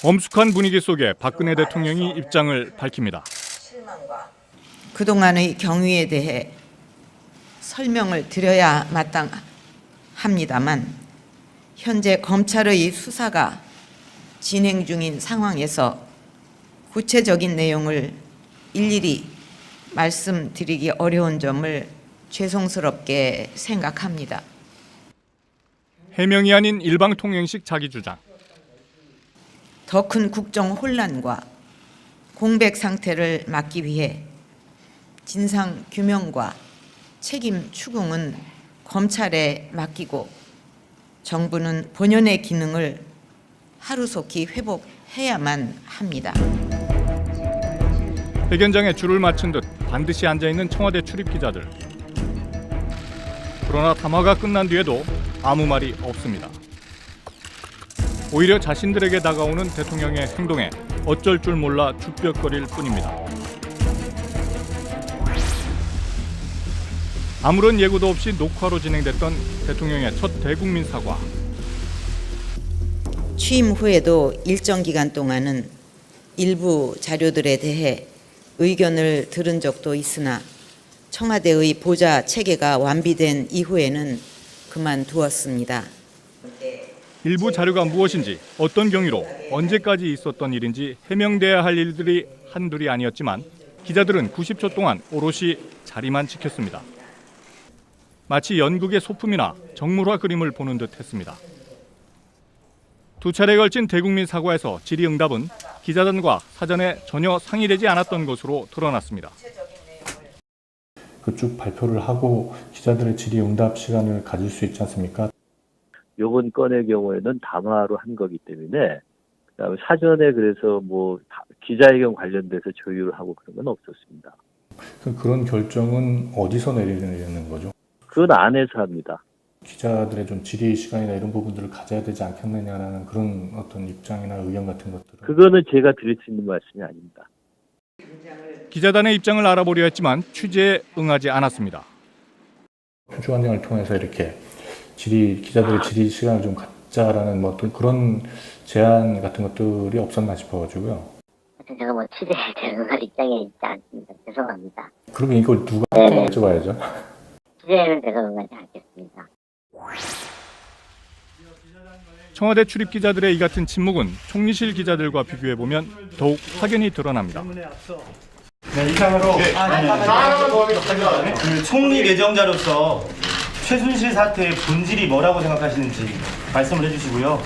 엄숙한 분위기 속에 박근혜 대통령이 입장을 밝힙니다. 그동안의 경위에 대해 설명을 드려야 마땅합니다만 현재 검찰의 수사가 진행 중인 상황에서 구체적인 내용을 일일이 말씀드리기 어려운 점을 죄송스럽게 생각합니다. 해명이 아닌 일방통행식 자기 주장. 더 큰 국정 혼란과 공백 상태를 막기 위해 진상 규명과 책임 추궁은 검찰에 맡기고 정부는 본연의 기능을 하루속히 회복해야만 합니다. 회견장에 줄을 맞춘 듯 반드시 앉아있는 청와대 출입 기자들. 그러나 담화가 끝난 뒤에도 아무 말이 없습니다. 오히려 자신들에게 다가오는 대통령의 행동에 어쩔 줄 몰라 주뼛거릴 뿐입니다. 아무런 예고도 없이 녹화로 진행됐던 대통령의 첫 대국민 사과. 취임 후에도 일정 기간 동안은 일부 자료들에 대해 의견을 들은 적도 있으나 청와대의 보좌 체계가 완비된 이후에는 그만두었습니다. 일부 자료가 무엇인지, 어떤 경위로, 언제까지 있었던 일인지 해명돼야 할 일들이 한둘이 아니었지만 기자들은 90초 동안 오롯이 자리만 지켰습니다. 마치 연극의 소품이나 정물화 그림을 보는 듯 했습니다. 두 차례에 걸친 대국민 사과에서 질의응답은 기자단과 사전에 전혀 상의되지 않았던 것으로 드러났습니다. 쭉 발표를 하고 기자들의 질의응답 시간을 가질 수 있지 않습니까? 요번 건의 경우에는 담화로 한 거기 때문에 그다음에 사전에 그래서 뭐 기자회견 관련돼서 조율을 하고 그런 건 없었습니다. 그런 결정은 어디서 내리는 거죠? 그건 안에서 합니다. 기자들의 좀 질의 시간이나 이런 부분들을 가져야 되지 않겠느냐라는 그런 어떤 입장이나 의견 같은 것들은 그거는 제가 드릴 수 있는 말씀이 아닙니다. 기자단의 입장을 알아보려 했지만 취재에 응하지 않았습니다. 주주환영을 통해서 이렇게 기자들의 질의 시간을 좀 갖자라는 뭐 어떤 그런 제안 같은 것들이 없었나 싶어가지고요. 제가 뭐 취재에 응할 입장에 있지 않습니다. 죄송합니다. 그러면 이걸 누가 여쭤봐야죠? 취재는 제가 응하지 않겠습니다. 청와대 출입 기자들의 이 같은 침묵은 총리실 기자들과 비교해보면 더욱 확연히 드러납니다. 네, 이상으로 그 총리 내정자로서 최순실 사태의 본질이 뭐라고 생각하시는지 말씀을 해주시고요.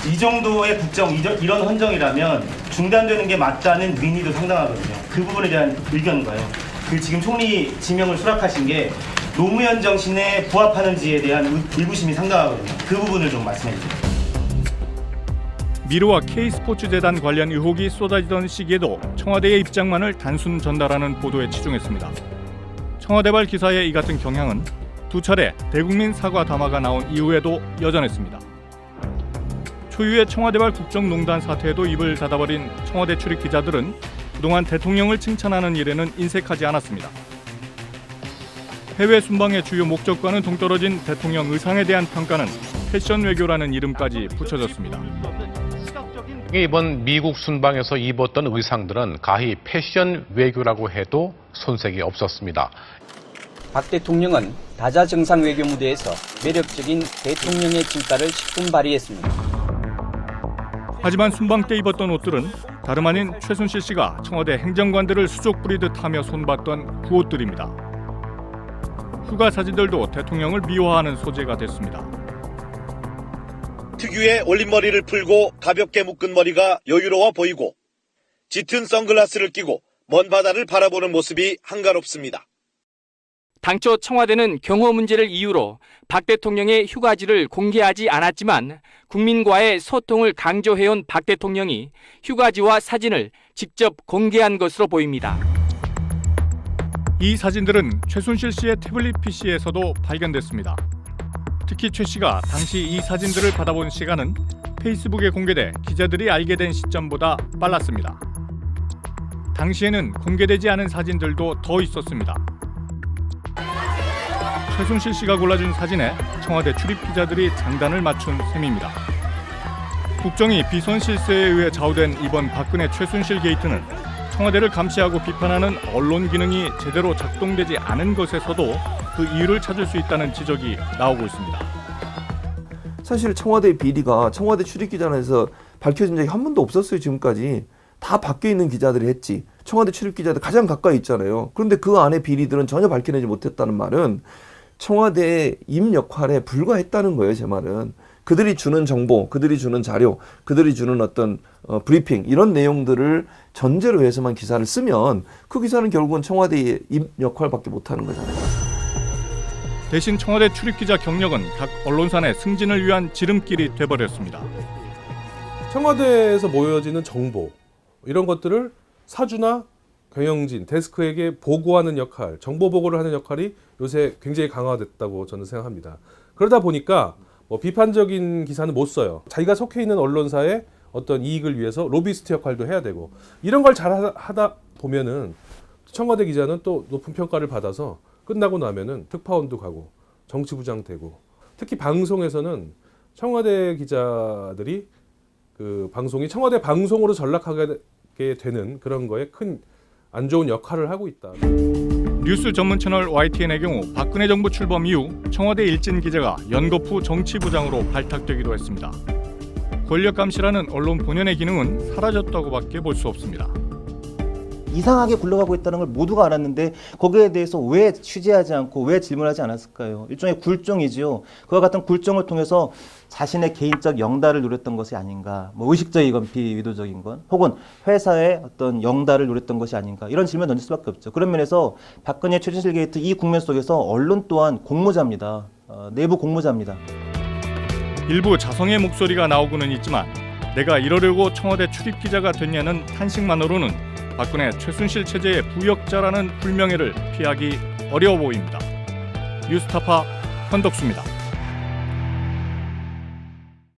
이 정도의 국정, 이런 헌정이라면 중단되는 게 맞다는 민의도 상당하거든요. 그 부분에 대한 의견인가요? 그 지금 총리 지명을 수락하신 게 노무현 정신에 부합하는지에 대한 의구심이 상당하거든요. 그 부분을 좀 말씀해 주세요. 미르와 K스포츠재단 관련 의혹이 쏟아지던 시기에도 청와대의 입장만을 단순 전달하는 보도에 치중했습니다. 청와대발 기사의 이 같은 경향은 두 차례 대국민 사과 담화가 나온 이후에도 여전했습니다. 초유의 청와대발 국정농단 사태에도 입을 닫아버린 청와대 출입 기자들은 그동안 대통령을 칭찬하는 일에는 인색하지 않았습니다. 해외 순방의 주요 목적과는 동떨어진 대통령 의상에 대한 평가는 패션 외교라는 이름까지 붙여졌습니다. 이번 미국 순방에서 입었던 의상들은 가히 패션 외교라고 해도 손색이 없었습니다. 박 대통령은 다자정상 외교 무대에서 매력적인 대통령의 진가를 10분 발휘했습니다. 하지만 순방 때 입었던 옷들은 다름 아닌 최순실 씨가 청와대 행정관들을 수족 부리듯 하며 손봤던 그 옷들입니다. 휴가 사진들도 대통령을 미화하는 소재가 됐습니다. 특유의 올림머리를 풀고 가볍게 묶은 머리가 여유로워 보이고 짙은 선글라스를 끼고 먼 바다를 바라보는 모습이 한가롭습니다. 당초 청와대는 경호 문제를 이유로 박 대통령의 휴가지를 공개하지 않았지만 국민과의 소통을 강조해온 박 대통령이 휴가지와 사진을 직접 공개한 것으로 보입니다. 이 사진들은 최순실 씨의 태블릿 PC에서도 발견됐습니다. 특히 최 씨가 당시 이 사진들을 받아본 시간은 페이스북에 공개돼 기자들이 알게 된 시점보다 빨랐습니다. 당시에는 공개되지 않은 사진들도 더 있었습니다. 최순실 씨가 골라준 사진에 청와대 출입 기자들이 장단을 맞춘 셈입니다. 국정이 비선 실세에 의해 좌우된 이번 박근혜 최순실 게이트는 청와대를 감시하고 비판하는 언론 기능이 제대로 작동되지 않은 것에서도 그 이유를 찾을 수 있다는 지적이 나오고 있습니다. 사실 청와대 비리가 청와대 출입기자단에서 밝혀진 적이 한 번도 없었어요. 지금까지. 다 밖에 있는 기자들이 했지. 청와대 출입기자들 가장 가까이 있잖아요. 그런데 그 안에 비리들은 전혀 밝혀내지 못했다는 말은 청와대의 임 역할에 불과했다는 거예요. 제 말은. 그들이 주는 정보, 그들이 주는 자료, 그들이 주는 어떤 브리핑 이런 내용들을 전제로 해서만 기사를 쓰면 그 기사는 결국은 청와대의 임 역할밖에 못하는 거잖아요. 대신 청와대 출입기자 경력은 각 언론사 내 승진을 위한 지름길이 돼버렸습니다. 청와대에서 모여지는 정보 이런 것들을 사주나 경영진, 데스크에게 보고하는 역할, 정보 보고를 하는 역할이 요새 굉장히 강화됐다고 저는 생각합니다. 그러다 보니까 비판적인 기사는 못 써요. 자기가 속해 있는 언론사의 어떤 이익을 위해서 로비스트 역할도 해야 되고 이런 걸 잘 하다 보면은 청와대 기자는 또 높은 평가를 받아서 끝나고 나면은 특파원도 가고 정치부장 되고 특히 방송에서는 청와대 기자들이 그 방송이 청와대 방송으로 전락하게 되는 그런 거에 큰 안 좋은 역할을 하고 있다. 뉴스 전문 채널 YTN의 경우 박근혜 정부 출범 이후 청와대 일진 기자가 연거푸 정치부장으로 발탁되기도 했습니다. 권력 감시라는 언론 본연의 기능은 사라졌다고밖에 볼 수 없습니다. 이상하게 굴러가고 있다는 걸 모두가 알았는데 거기에 대해서 왜 취재하지 않고 왜 질문하지 않았을까요? 일종의 굴종이지요. 그와 같은 굴종을 통해서 자신의 개인적 영달을 노렸던 것이 아닌가, 의식적인 건 비의도적인 건, 혹은 회사의 어떤 영달을 노렸던 것이 아닌가, 이런 질문을 던질 수밖에 없죠. 그런 면에서 박근혜 최순실 게이트 이 국면 속에서 언론 또한 공모자입니다. 내부 공모자입니다. 일부 자성의 목소리가 나오고는 있지만 내가 이러려고 청와대 출입기자가 됐냐는 탄식만으로는 박근혜 최순실 체제의 부역자라는 불명예를 피하기 어려워 보입니다. 뉴스타파 현덕수입니다.